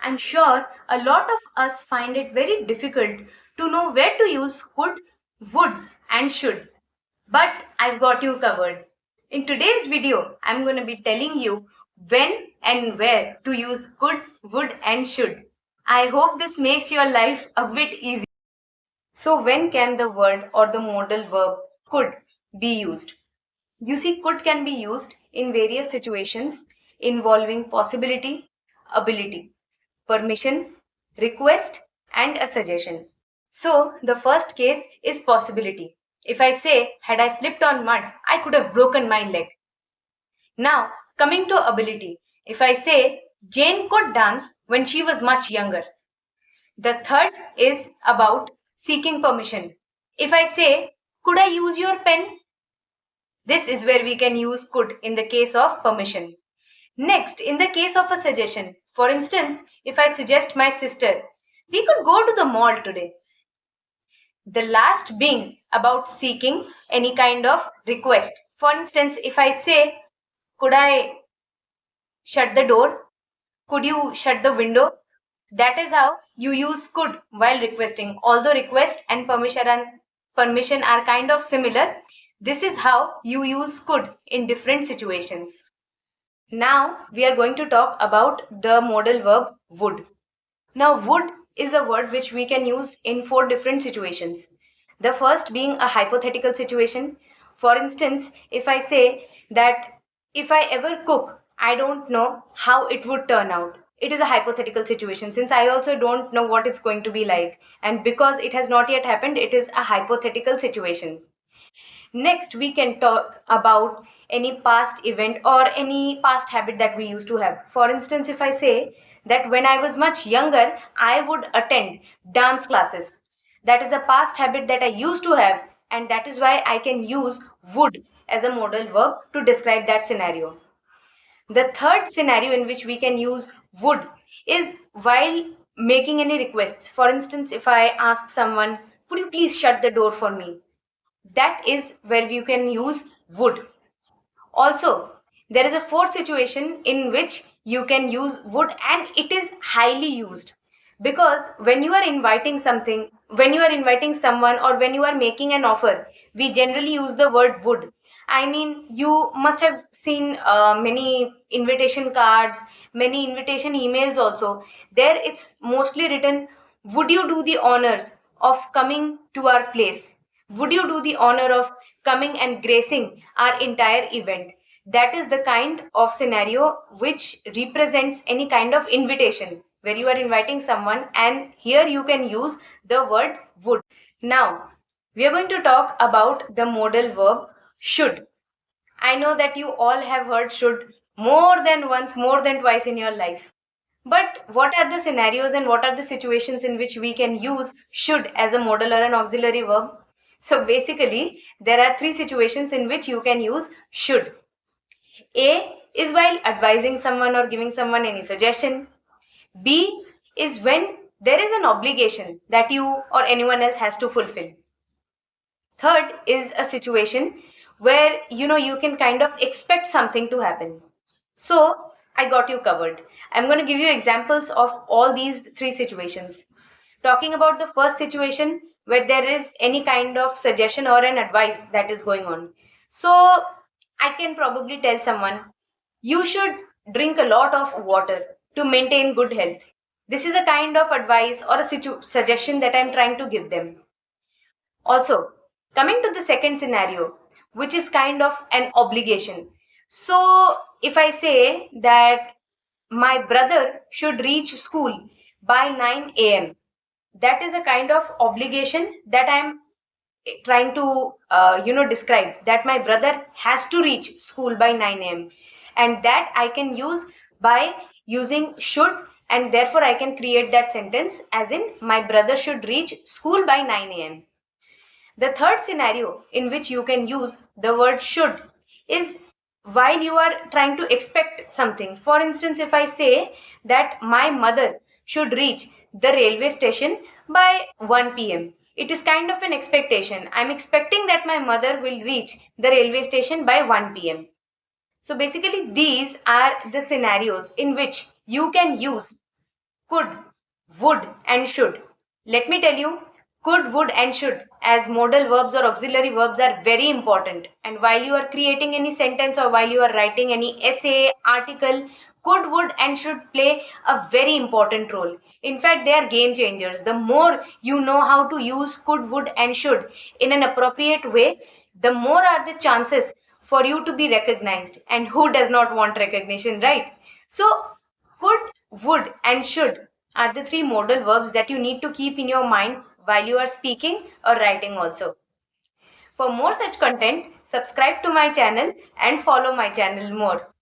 I'm sure a lot of us find it very difficult to know where to use could, would, and should. But I've got you covered. In today's video, I'm going to be telling you when and where to use could, would, and should. I hope this makes your life a bit easier. So, when can the word or the modal verb could be used? You see, could can be used in various situations involving possibility, ability, permission, request, and a suggestion. So, the first case is possibility. If I say, had I slipped on mud, I could have broken my leg. Now, coming to ability. If I say, Jane could dance when she was much younger. The third is about seeking permission. If I say, could I use your pen? This is where we can use could in the case of permission. Next, in the case of a suggestion, for instance, if I suggest my sister, we could go to the mall today. The last being about seeking any kind of request. For instance, if I say, could I shut the door? Could you shut the window? That is how you use could while requesting. Although request and permission are kind of similar, this is how you use could in different situations. Now we are going to talk about the modal verb would. Now would is a word which we can use in 4 different situations. The first being a hypothetical situation. For instance, if I say that if I ever cook, I don't know how it would turn out. It is a hypothetical situation since I also don't know what it's going to be like. And because it has not yet happened, it is a hypothetical situation. Next, we can talk about any past event or any past habit that we used to have. For instance, if I say that when I was much younger, I would attend dance classes. That is a past habit that I used to have, and that is why I can use would as a modal verb to describe that scenario. The third scenario in which we can use would is while making any requests. For instance, if I ask someone, would you please shut the door for me? That is where you can use would. Also, there is a fourth situation in which you can use would, and it is highly used because when you are inviting someone, or when you are making an offer, we generally use the word would. I mean, you must have seen many invitation cards, many invitation emails also. There it's mostly written, would you do the honors of coming to our place? Would you do the honor of coming and gracing our entire event? That is the kind of scenario which represents any kind of invitation where you are inviting someone, and here you can use the word would. Now, we are going to talk about the modal verb should. I know that you all have heard should more than once, more than twice in your life. But what are the scenarios and what are the situations in which we can use should as a modal or an auxiliary verb? So basically, there are 3 situations in which you can use should. A is while advising someone or giving someone any suggestion. B is when there is an obligation that you or anyone else has to fulfill. Third is a situation where you can kind of expect something to happen. So I got you covered. I'm going to give you examples of all these 3 situations. Talking about the first situation where there is any kind of suggestion or an advice that is going on. So I can probably tell someone, you should drink a lot of water to maintain good health. This is a kind of advice or a suggestion that I'm trying to give them. Also, coming to the second scenario, which is kind of an obligation. So, if I say that my brother should reach school by 9 a.m., that is a kind of obligation that I'm trying to describe, that my brother has to reach school by 9 a.m. and that I can use by using should, and therefore I can create that sentence as in my brother should reach school by 9 a.m. The third scenario in which you can use the word should is while you are trying to expect something. For instance, if I say that my mother should reach the railway station by 1 p.m., it is kind of an expectation. I'm expecting that my mother will reach the railway station by 1 p.m. So basically, these are the scenarios in which you can use could, would, and should. Let me tell you, could, would, and should as modal verbs or auxiliary verbs are very important. And while you are creating any sentence or while you are writing any essay, article, could, would, and should play a very important role. In fact, they are game changers. The more you know how to use could, would, and should in an appropriate way, the more are the chances for you to be recognized. And who does not want recognition, right? So, could, would, and should are the three modal verbs that you need to keep in your mind while you are speaking or writing also. For more such content, subscribe to my channel and follow my channel more.